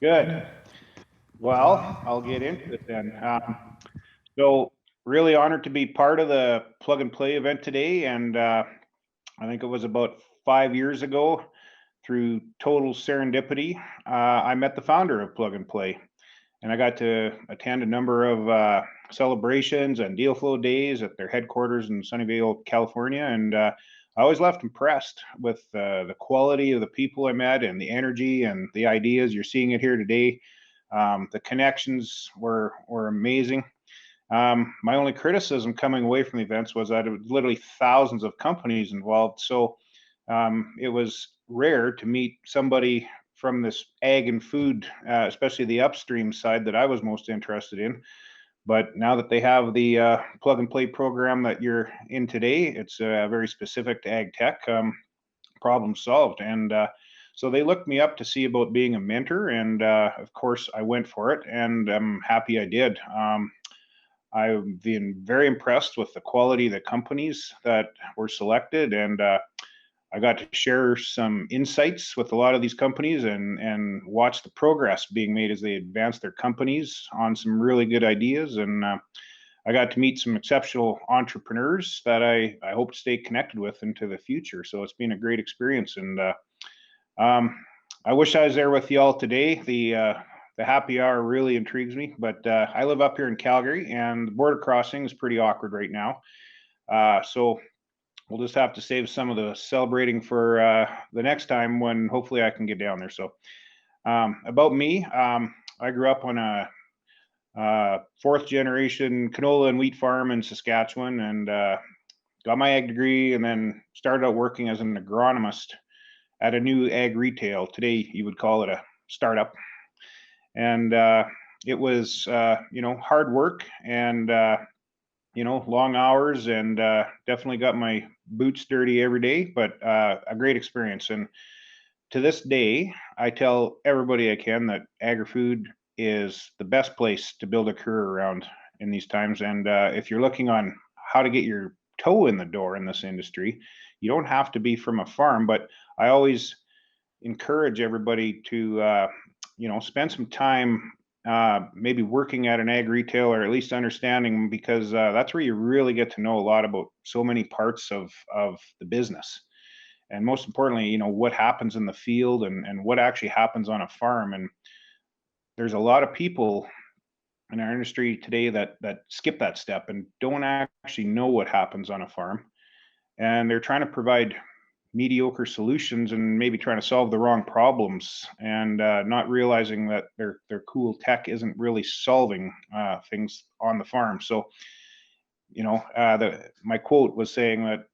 Good. Well, I'll get into it then. So, really honored to be part of the plug and play event today. And I think it was about 5 years ago, through total serendipity, I met the founder of Plug and Play. And I got to attend a number of celebrations and deal flow days at their headquarters in Sunnyvale, California. And I always left impressed with the quality of the people I met and the energy and the ideas. You're seeing it here today. The connections were amazing. My only criticism coming away from the events was that it was literally thousands of companies involved. So it was rare to meet somebody from this ag and food, especially the upstream side that I was most interested in. But now that they have the plug and play program that you're in today, it's very specific to AgTech. Problem solved. And so they looked me up to see about being a mentor. And of course, I went for it, and I'm happy I did. I've been very impressed with the quality of the companies that were selected, and I got to share some insights with a lot of these companies and watch the progress being made as they advance their companies on some really good ideas. And I got to meet some exceptional entrepreneurs that I hope to stay connected with into the future. So it's been a great experience, and um, I wish I was there with y'all today. The happy hour really intrigues me, but I live up here in Calgary, and the border crossing is pretty awkward right now. So we'll just have to save some of the celebrating for the next time when hopefully I can get down there. So about me, I grew up on a fourth generation canola and wheat farm in Saskatchewan, and got my ag degree, and then started out working as an agronomist at a new ag retail. Today you would call it a startup. And it was hard work, and long hours, and definitely got my boots dirty every day, but a great experience. And to this day, I tell everybody I can that agri-food is the best place to build a career around in these times. And if you're looking on how to get your toe in the door in this industry, you don't have to be from a farm, but I always encourage everybody to spend some time maybe working at an ag retail, or at least understanding, because that's where you really get to know a lot about so many parts of the business. And most importantly, what happens in the field, and what actually happens on a farm. And there's a lot of people in our industry today that skip that step and don't actually know what happens on a farm. And they're trying to provide mediocre solutions and maybe trying to solve the wrong problems, and not realizing that their cool tech isn't really solving things on the farm. So my quote was saying that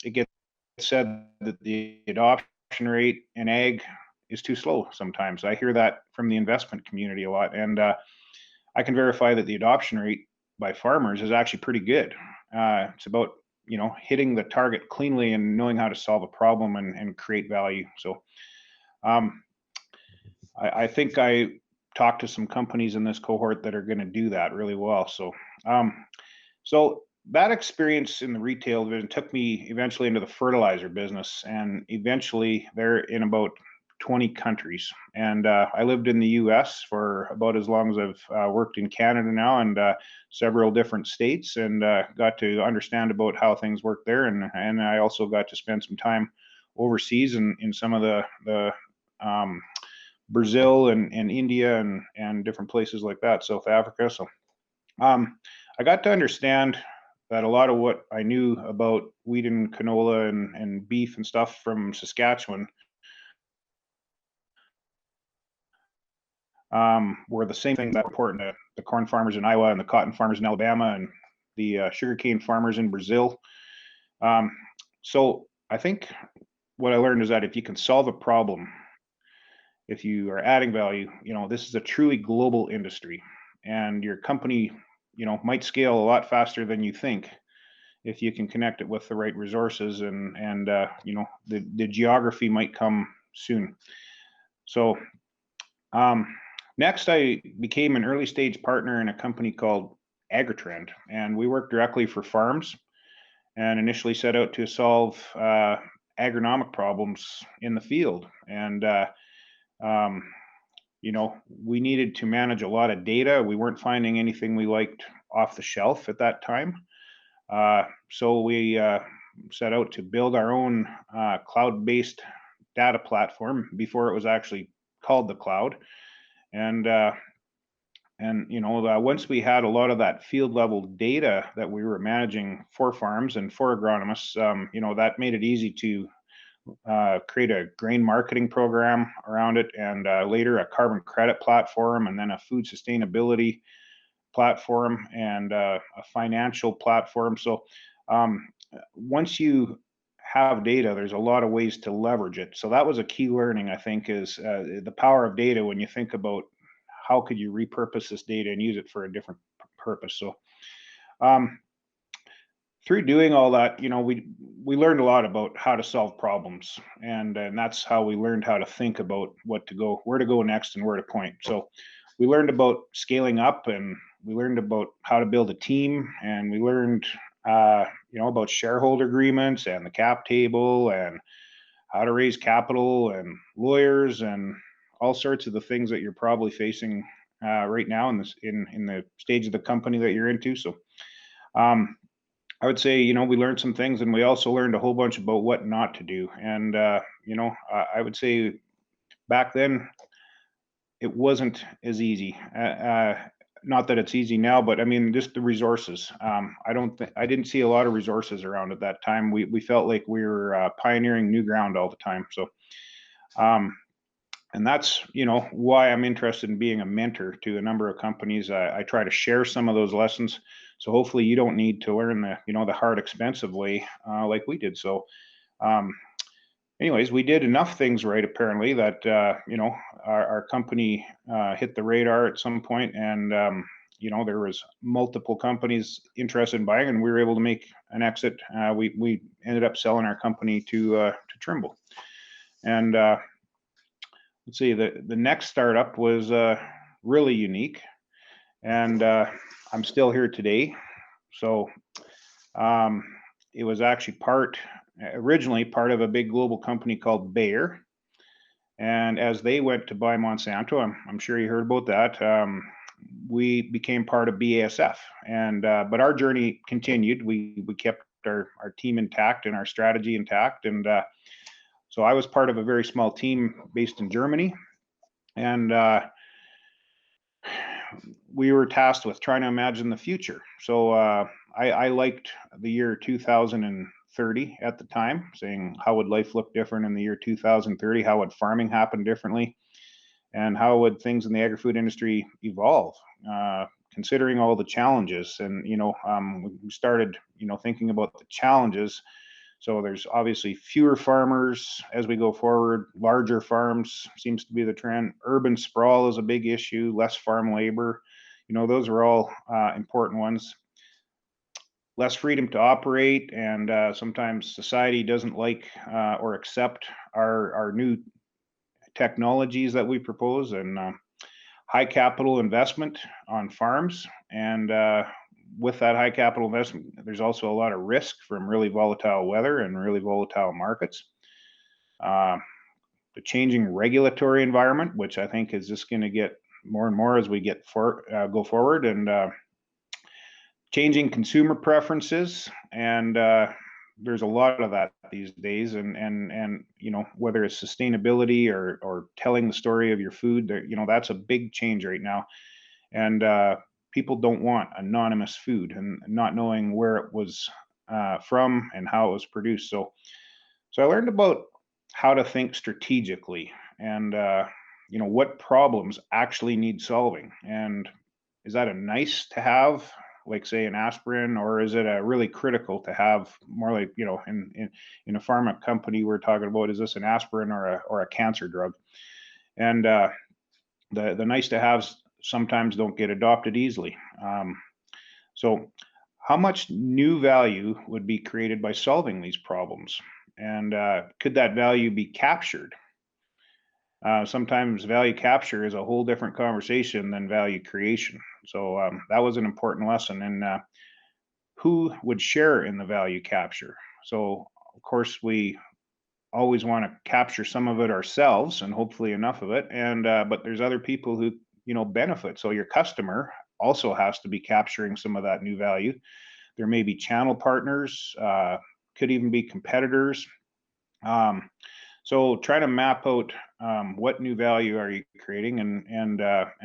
it gets said that the adoption rate in ag is too slow sometimes. I hear that from the investment community a lot, and I can verify that the adoption rate by farmers is actually pretty good. It's about hitting the target cleanly and knowing how to solve a problem and create value. So um, I think I talked to some companies in this cohort that are going to do that really well. So that experience in the retail division took me eventually into the fertilizer business, and eventually they're in about 20 countries. And I lived in the US for about as long as I've worked in Canada now, and several different states, and got to understand about how things work there. And I also got to spend some time overseas in some of the Brazil and India and different places like that, South Africa. So I got to understand that a lot of what I knew about wheat and canola and beef and stuff from Saskatchewan were the same things that were important to the corn farmers in Iowa and the cotton farmers in Alabama and the sugarcane farmers in Brazil. So I think what I learned is that if you can solve a problem, if you are adding value, this is a truly global industry, and your company, might scale a lot faster than you think if you can connect it with the right resources, and the geography might come soon. So next, I became an early stage partner in a company called AgriTrend, and we work directly for farms, and initially set out to solve agronomic problems in the field. And um, we needed to manage a lot of data. We weren't finding anything we liked off the shelf at that time. So we set out to build our own cloud-based data platform before it was actually called the cloud. And once we had a lot of that field level data that we were managing for farms and for agronomists, that made it easy to create a grain marketing program around it, and later a carbon credit platform, and then a food sustainability platform, and a financial platform. So once you have data, there's a lot of ways to leverage it. So that was a key learning, I think, is the power of data when you think about how could you repurpose this data and use it for a different purpose. So through doing all that, we learned a lot about how to solve problems, and that's how we learned how to think about where to go next, and where to point. So we learned about scaling up, and we learned about how to build a team, and we learned about shareholder agreements and the cap table, and how to raise capital, and lawyers, and all sorts of the things that you're probably facing right now in the stage of the company that you're into. So I would say, we learned some things, and we also learned a whole bunch about what not to do. And I would say back then it wasn't as easy. Not that it's easy now, but I mean, just the resources. I didn't see a lot of resources around at that time. We felt like we were pioneering new ground all the time. So, and that's why I'm interested in being a mentor to a number of companies. I try to share some of those lessons, so hopefully you don't need to learn the hard, expensive way like we did. So, anyways, we did enough things right, apparently, that our company hit the radar at some point, and there was multiple companies interested in buying, and we were able to make an exit. We ended up selling our company to Trimble, and let's see, the next startup was really unique, and I'm still here today. So it was actually originally part of a big global company called Bayer. And as they went to buy Monsanto, I'm sure you heard about that, we became part of BASF. And but our journey continued. We kept our team intact and our strategy intact. And so I was part of a very small team based in Germany. And we were tasked with trying to imagine the future. So I liked the year 2030 at the time, saying how would life look different in the year 2030? How would farming happen differently? And how would things in the agri-food industry evolve, considering all the challenges? And we started thinking about the challenges. So there's obviously fewer farmers as we go forward. Larger farms seems to be the trend. Urban sprawl is a big issue. Less farm labor. Those are all important ones. Less freedom to operate, and sometimes society doesn't like or accept our new technologies that we propose, and high capital investment on farms. And with that high capital investment, there's also a lot of risk from really volatile weather and really volatile markets. The changing regulatory environment, which I think is just going to get more and more as we go forward, and changing consumer preferences, and there's a lot of that these days. And whether it's sustainability or telling the story of your food, that's a big change right now. And people don't want anonymous food and not knowing where it was from and how it was produced. So I learned about how to think strategically, and what problems actually need solving. And is that a nice to have, like say an aspirin, or is it a really critical to have? More like, in a pharma company, we're talking about, is this an aspirin or a cancer drug? And the nice to haves sometimes don't get adopted easily. So how much new value would be created by solving these problems? And could that value be captured? Sometimes value capture is a whole different conversation than value creation. So that was an important lesson. And who would share in the value capture? So of course we always want to capture some of it ourselves and hopefully enough of it. And but there's other people who benefit. So your customer also has to be capturing some of that new value. There may be channel partners, could even be competitors. So try to map out what new value are you creating, and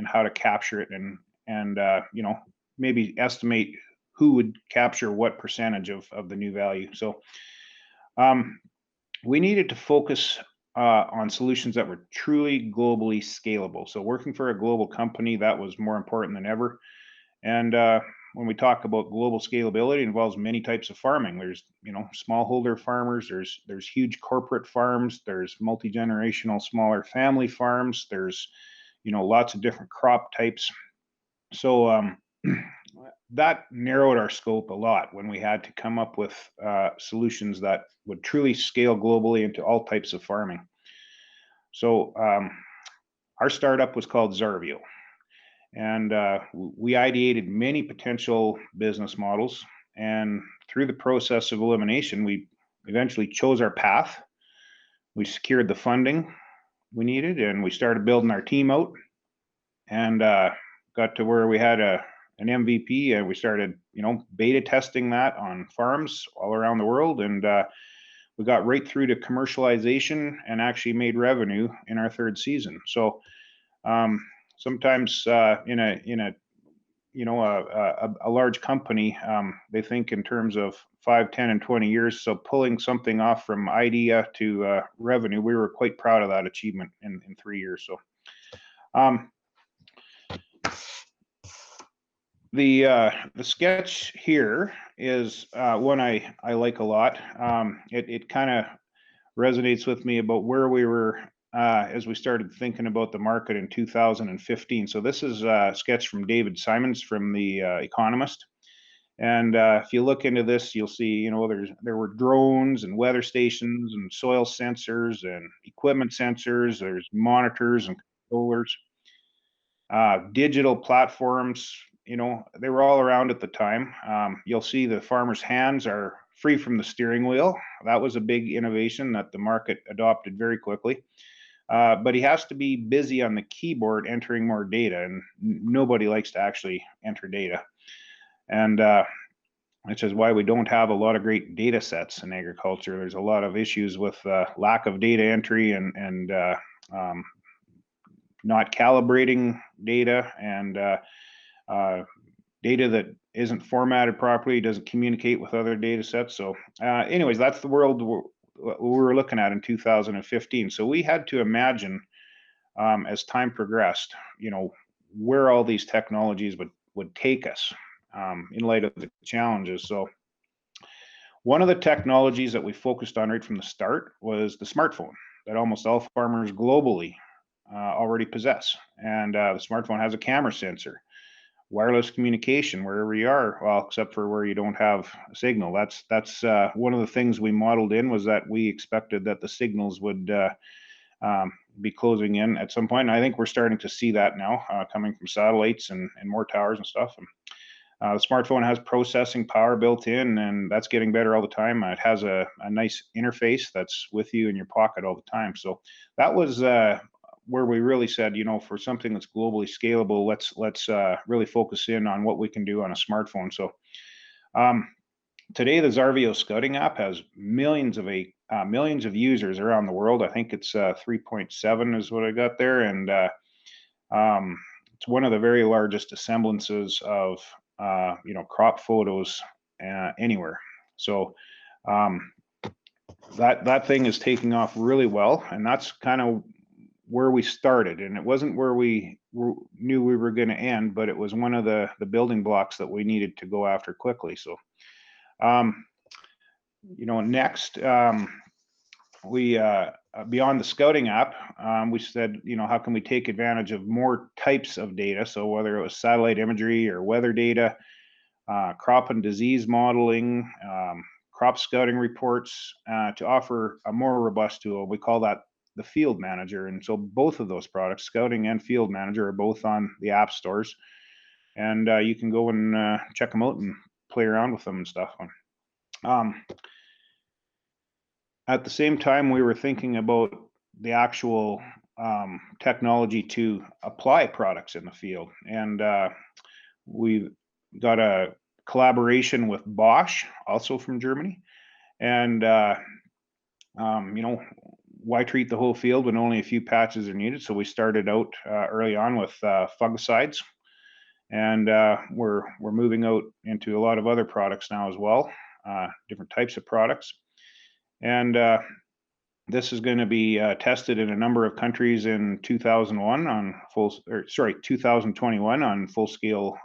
how to capture it, and maybe estimate who would capture what percentage of the new value. So um, we needed to focus on solutions that were truly globally scalable. So working for a global company, that was more important than ever. And when we talk about global scalability, it involves many types of farming. There's, smallholder farmers. There's huge corporate farms. There's multi-generational smaller family farms. There's, lots of different crop types. So that narrowed our scope a lot when we had to come up with solutions that would truly scale globally into all types of farming. So our startup was called Zarvio. And we ideated many potential business models. And through the process of elimination, we eventually chose our path. We secured the funding we needed, and we started building our team out, and got to where we had an MVP, and we started, beta testing that on farms all around the world. And we got right through to commercialization and actually made revenue in our third season. So sometimes in a large company, they think in terms of 5, 10, and 20 years. So pulling something off from idea to revenue, we were quite proud of that achievement in 3 years. So the sketch here is one I like a lot. It kind of resonates with me about where we were as we started thinking about the market in 2015. So this is a sketch from David Simons from The Economist. And if you look into this, you'll see, there were drones and weather stations and soil sensors and equipment sensors. There's monitors and controllers, digital platforms. They were all around at the time. You'll see the farmer's hands are free from the steering wheel. That was a big innovation that the market adopted very quickly. But he has to be busy on the keyboard entering more data, and nobody likes to actually enter data. And which is why we don't have a lot of great data sets in agriculture. There's a lot of issues with lack of data entry and not calibrating data, and data that isn't formatted properly doesn't communicate with other data sets. So anyways, that's the world we were looking at in 2015. So we had to imagine as time progressed, where all these technologies would take us in light of the challenges. So one of the technologies that we focused on right from the start was the smartphone that almost all farmers globally already possess. And the smartphone has a camera sensor, wireless communication wherever you are, well, except for where you don't have a signal. That's one of the things we modeled in, was that we expected that the signals would be closing in at some point. And I think we're starting to see that now, coming from satellites and more towers and stuff. And the smartphone has processing power built in, and that's getting better all the time. It has a nice interface that's with you in your pocket all the time. So that was where we really said, for something that's globally scalable, let's really focus in on what we can do on a smartphone. So today, the Zarvio Scouting app has millions of users around the world. I think it's 3.7 is what I got there, and it's one of the very largest assemblances of crop photos anywhere. So that thing is taking off really well, and that's kind of where we started. And it wasn't where we knew we were going to end, but it was one of the building blocks that we needed to go after quickly. So next, we beyond the scouting app, we said, how can we take advantage of more types of data? So whether it was satellite imagery or weather data, crop and disease modeling, crop scouting reports, to offer a more robust tool. We call that the Field Manager. And so both of those products, Scouting and Field Manager, are both on the app stores. And you can go and check them out and play around with them and stuff. at the same time, we were thinking about the actual technology to apply products in the field. And we got a collaboration with Bosch, also from Germany. And, why treat the whole field when only a few patches are needed? So we started out early on with fungicides, and we're moving out into a lot of other products now as well, different types of products. And this is going to be tested in a number of countries in 2021 on full scale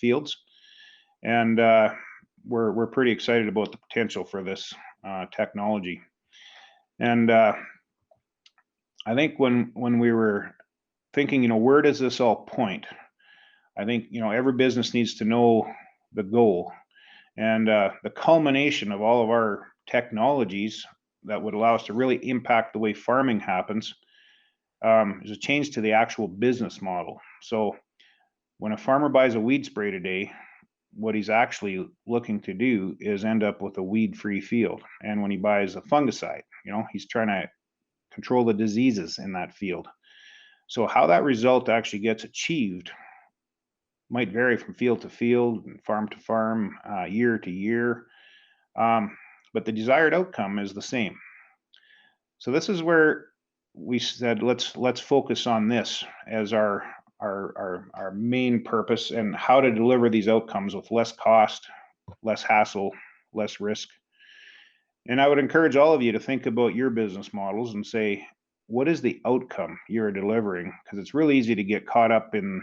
fields, and we're pretty excited about the potential for this technology. And I think when we were thinking, where does this all point? I think every business needs to know the goal, and the culmination of all of our technologies that would allow us to really impact the way farming happens is a change to the actual business model. So when a farmer buys a weed spray today, what he's actually looking to do is end up with a weed-free field. And when he buys a fungicide, he's trying to control the diseases in that field. So how that result actually gets achieved might vary from field to field and farm to farm, year to year, but the desired outcome is the same. So this is where we said let's focus on this as our main purpose, and how to deliver these outcomes with less cost, less hassle, less risk. And I would encourage all of you to think about your business models and say, what is the outcome you're delivering? Because it's really easy to get caught up in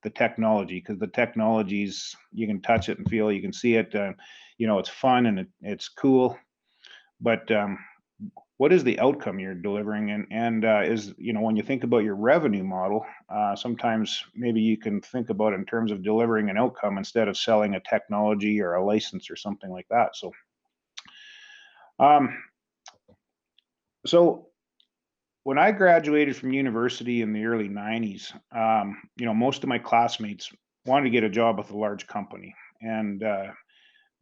the technology, because the technologies, you can touch it and feel, you can see it, it's fun and it's cool, but what is the outcome you're delivering? And is, when you think about your revenue model, sometimes maybe you can think about it in terms of delivering an outcome instead of selling a technology or a license or something like that. So when I graduated from university in the early 90s, most of my classmates wanted to get a job with a large company, and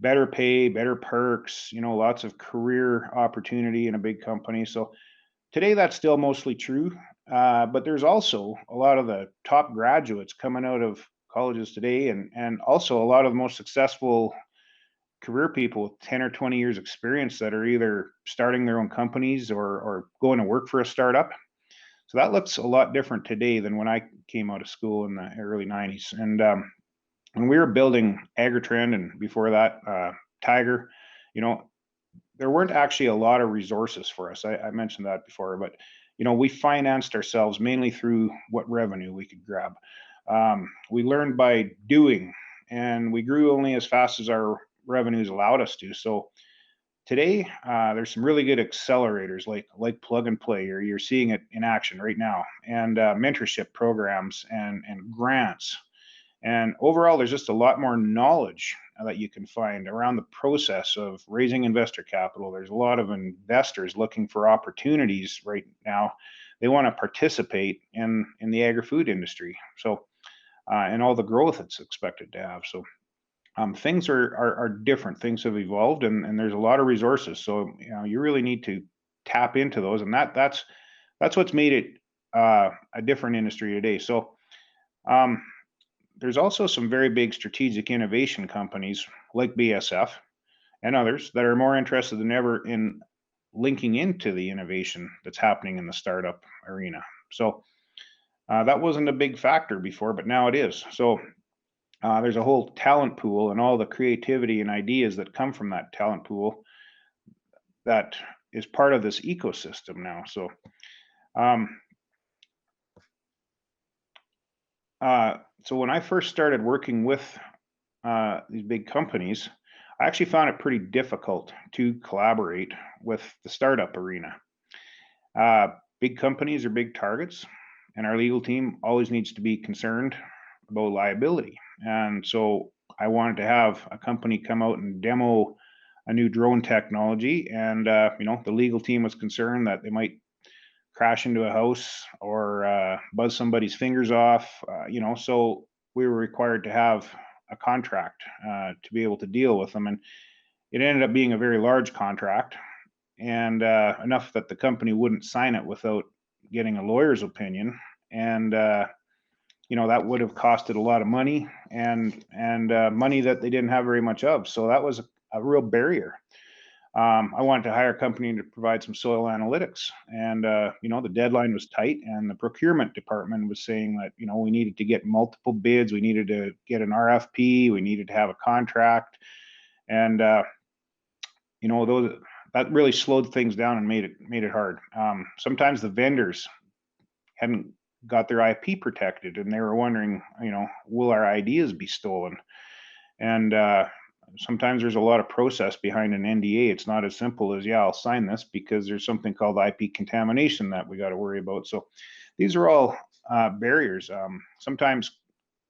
better pay, better perks, lots of career opportunity in a big company. So today that's still mostly true, but there's also a lot of the top graduates coming out of colleges today, and also a lot of the most successful career people with 10 or 20 years experience that are either starting their own companies or going to work for a startup. So that looks a lot different today than when I came out of school in the early 90s. And when we were building Agritrend, and before that, Tiger, there weren't actually a lot of resources for us. I mentioned that before, but we financed ourselves mainly through what revenue we could grab. We learned by doing, and we grew only as fast as our revenues allowed us to. So today, there's some really good accelerators like Plug and Play, or you're seeing it in action right now, and mentorship programs and grants. And overall, there's just a lot more knowledge that you can find around the process of raising investor capital. There's a lot of investors looking for opportunities right now. They want to participate in the agri-food industry. So, and all the growth it's expected to have. So things are different. Things have evolved, and there's a lot of resources. So you really need to tap into those, and that's what's made it a different industry today. So there's also some very big strategic innovation companies like BASF and others that are more interested than ever in linking into the innovation that's happening in the startup arena. So that wasn't a big factor before, but now it is. So there's a whole talent pool and all the creativity and ideas that come from that talent pool that is part of this ecosystem now. So so when I first started working with these big companies, I actually found it pretty difficult to collaborate with the startup arena. Big companies are big targets, and our legal team always needs to be concerned about liability. And so I wanted to have a company come out and demo a new drone technology, and the legal team was concerned that they might crash into a house or buzz somebody's fingers off. So we were required to have a contract to be able to deal with them, and it ended up being a very large contract. and enough that the company wouldn't sign it without getting a lawyer's opinion. And that would have costed a lot of money and money that they didn't have very much of. So that was a real barrier. I wanted to hire a company to provide some soil analytics, and the deadline was tight, and the procurement department was saying that we needed to get multiple bids, we needed to get an RFP, we needed to have a contract, and that really slowed things down and made it hard. Sometimes the vendors hadn't got their IP protected, and they were wondering, will our ideas be stolen? And sometimes there's a lot of process behind an NDA. It's not as simple as, I'll sign this, because there's something called IP contamination that we got to worry about. So these are all barriers. Sometimes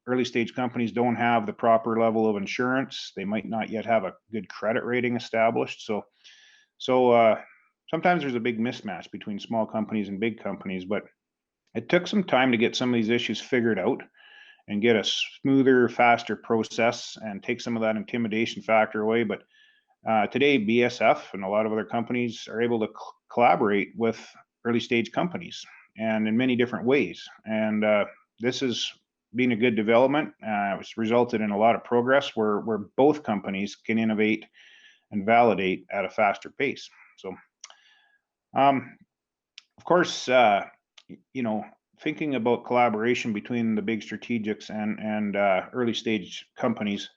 early stage companies don't have the proper level of insurance. They might not yet have a good credit rating established. So sometimes there's a big mismatch between small companies and big companies, but it took some time to get some of these issues figured out and get a smoother, faster process and take some of that intimidation factor away. But today, BSF and a lot of other companies are able to collaborate with early stage companies, and in many different ways. And this has been a good development. It's resulted in a lot of progress where both companies can innovate and validate at a faster pace. So, of course, thinking about collaboration between the big strategics and early stage companies,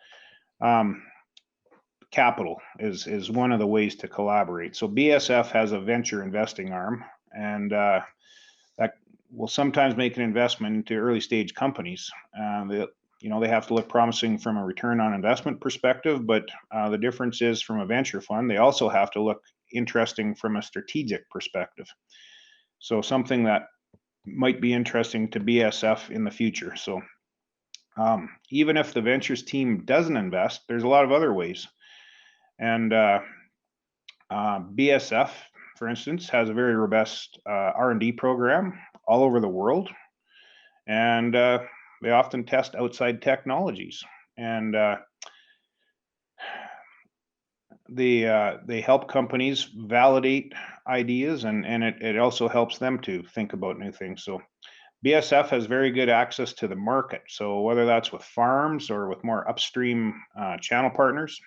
capital is one of the ways to collaborate. So BSF has a venture investing arm, and that will sometimes make an investment into early stage companies. They have to look promising from a return on investment perspective, but the difference is, from a venture fund, they also have to look interesting from a strategic perspective. So something that might be interesting to BSF in the future. So even if the ventures team doesn't invest, there's a lot of other ways. And BSF, for instance, has a very robust R&D program all over the world, and they often test outside technologies, and they help companies validate ideas, and it also helps them to think about new things. So BSF has very good access to the market. So whether that's with farms or with more upstream channel partners,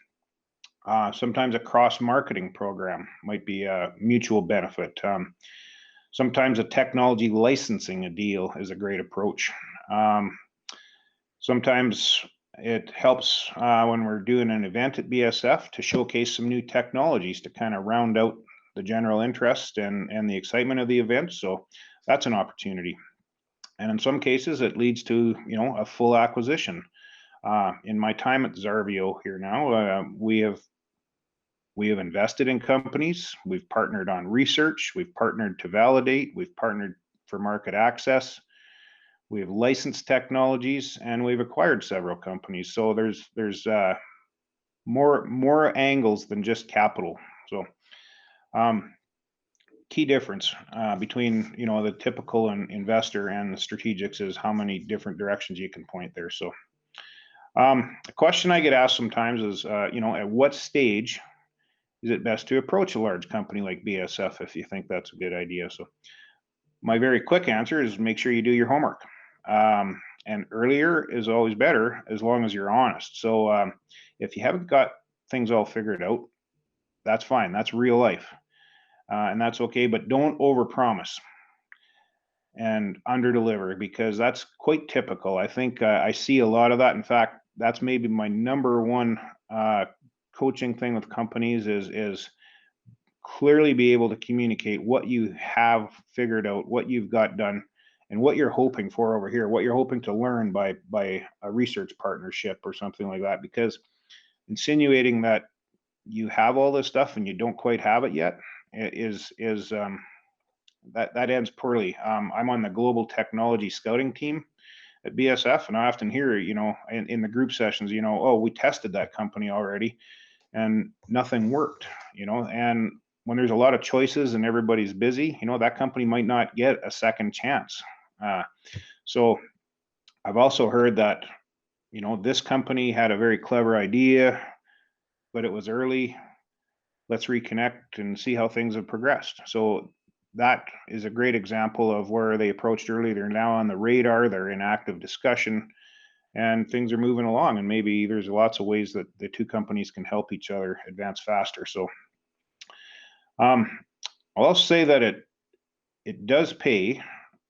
sometimes a cross-marketing program might be a mutual benefit. Sometimes a technology licensing a deal is a great approach. Sometimes it helps when we're doing an event at BSF to showcase some new technologies to kind of round out the general interest and the excitement of the event. So that's an opportunity. And in some cases, it leads to a full acquisition. In my time at Xarvio here now, we have invested in companies. We've partnered on research. We've partnered to validate. We've partnered for market access. We've licensed technologies, and we've acquired several companies. So there's more angles than just capital. So key difference between the typical investor and the strategics is how many different directions you can point there. So a question I get asked sometimes is, at what stage is it best to approach a large company like BSF if you think that's a good idea? So my very quick answer is make sure you do your homework. And earlier is always better, as long as you're honest. So if you haven't got things all figured out, that's fine. That's real life. And that's okay, but don't overpromise and underdeliver, because that's quite typical. I think I see a lot of that. In fact, that's maybe my number one coaching thing with companies is clearly be able to communicate what you have figured out, what you've got done, and what you're hoping for over here, what you're hoping to learn by a research partnership or something like that. Because insinuating that you have all this stuff and you don't quite have it yet is that ends poorly. I'm on the global technology scouting team at BSF, and I often hear, in the group sessions, oh, we tested that company already and nothing worked, and when there's a lot of choices and everybody's busy, that company might not get a second chance. So I've also heard that, this company had a very clever idea, but it was early. let's reconnect and see how things have progressed. So that is a great example of where they approached early. They're now on the radar. They're in active discussion, and things are moving along. And maybe there's lots of ways that the two companies can help each other advance faster. So um, I'll also say that it does pay,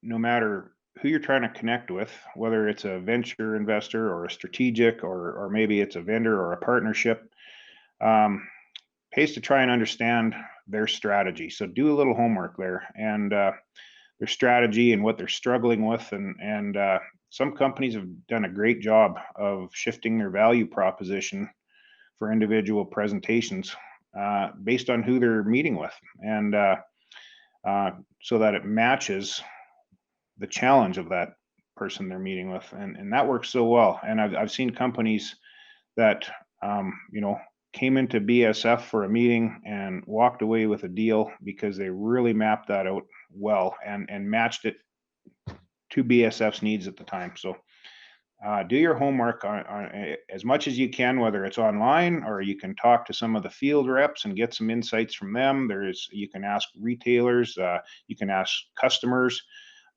no matter who you're trying to connect with, whether it's a venture investor or a strategic, or maybe it's a vendor or a partnership. Pays to try and understand their strategy. So do a little homework there, and their strategy and what they're struggling with, and some companies have done a great job of shifting their value proposition for individual presentations based on who they're meeting with, and so that it matches the challenge of that person they're meeting with, and that works so well. And I've seen companies that came into BSF for a meeting and walked away with a deal because they really mapped that out well and matched it to BSF's needs at the time. So do your homework on as much as you can, whether it's online or you can talk to some of the field reps and get some insights from them. You can ask retailers, you can ask customers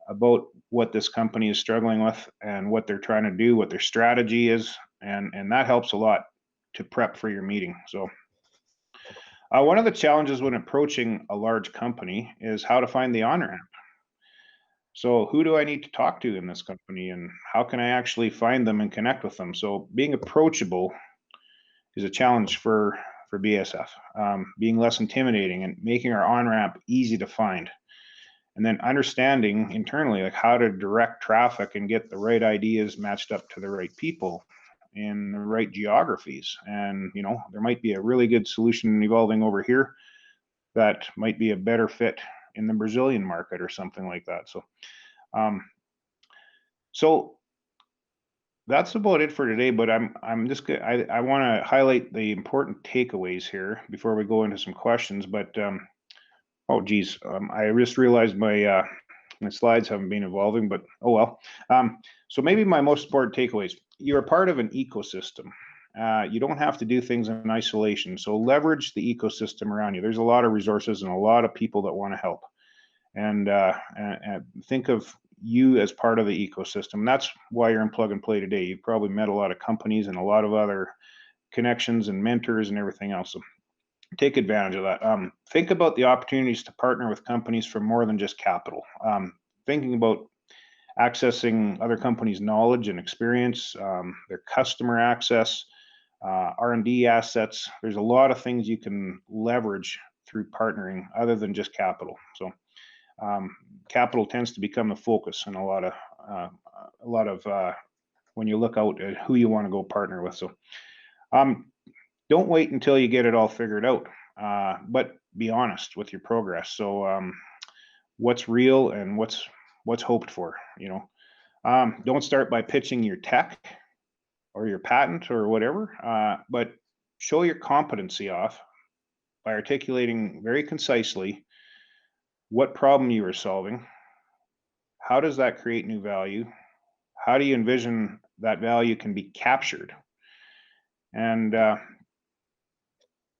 about what this company is struggling with and what they're trying to do, what their strategy is, and that helps a lot to prep for your meeting. So one of the challenges when approaching a large company is how to find the on-ramp. So who do I need to talk to in this company, and how can I actually find them and connect with them? So being approachable is a challenge for BSF, being less intimidating and making our on-ramp easy to find. And then understanding internally, like how to direct traffic and get the right ideas matched up to the right people in the right geographies. And there might be a really good solution evolving over here that might be a better fit in the Brazilian market or something like that. So that's about it for today, but I'm just I want to highlight the important takeaways here before we go into some questions. But oh geez, I just realized my slides haven't been evolving, but oh well. So maybe my most important takeaways: you're a part of an ecosystem. You don't have to do things in isolation. So leverage the ecosystem around you. There's a lot of resources and a lot of people that want to help. And think of you as part of the ecosystem. That's why you're in Plug and Play today. You've probably met a lot of companies and a lot of other connections and mentors and everything else. So take advantage of that. Think about the opportunities to partner with companies for more than just capital. Thinking about accessing other companies' knowledge and experience, their customer access, R&D assets. There's a lot of things you can leverage through partnering other than just capital. So capital tends to become the focus in a lot of when you look out at who you want to go partner with. So don't wait until you get it all figured out, but be honest with your progress. So what's real and what's hoped for. Don't start by pitching your tech or your patent or whatever, but show your competency off by articulating very concisely what problem you are solving. How does that create new value? How do you envision that value can be captured? And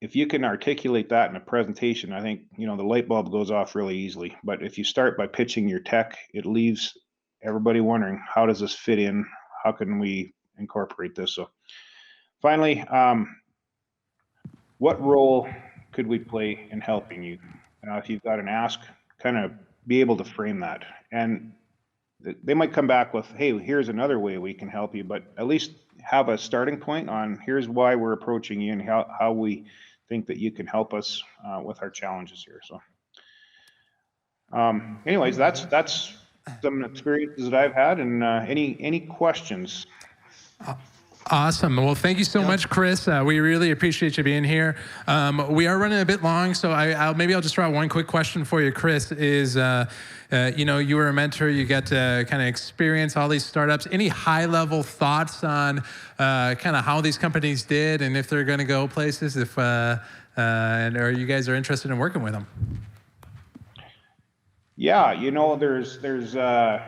if you can articulate that in a presentation, I think the light bulb goes off really easily. But if you start by pitching your tech, it leaves everybody wondering, how does this fit in? How can we incorporate this? So finally, what role could we play in helping you? If you've got an ask, kind of be able to frame that. And they might come back with, hey, here's another way we can help you, but at least have a starting point on here's why we're approaching you and how we think that you can help us with our challenges here. So anyways, that's some experiences that I've had, and any questions? Awesome. Well, thank you so much, Chris. We really appreciate you being here. We are running a bit long, so maybe I'll just throw out one quick question for you, Chris. Is you were a mentor, you get to kind of experience all these startups. Any high-level thoughts on kind of how these companies did and if they're going to go places, or you guys are interested in working with them? Yeah, there's 4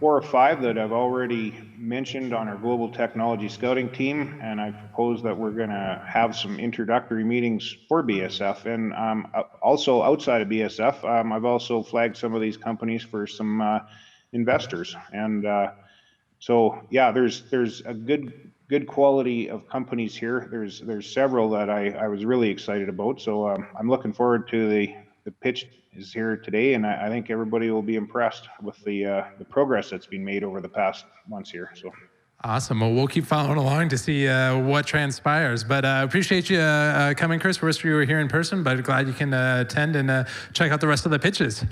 or 5 that I've already mentioned on our global technology scouting team, and I propose that we're going to have some introductory meetings for BSF, and also outside of BSF. I've also flagged some of these companies for some investors, and so yeah, there's a good quality of companies here. There's several that I was really excited about, so I'm looking forward to the pitch is here today, and I think everybody will be impressed with the progress that's been made over the past months here. So Awesome. Well, we'll keep following along to see what transpires. But appreciate you coming, Chris. Wish you were here in person, but glad you can attend and check out the rest of the pitches.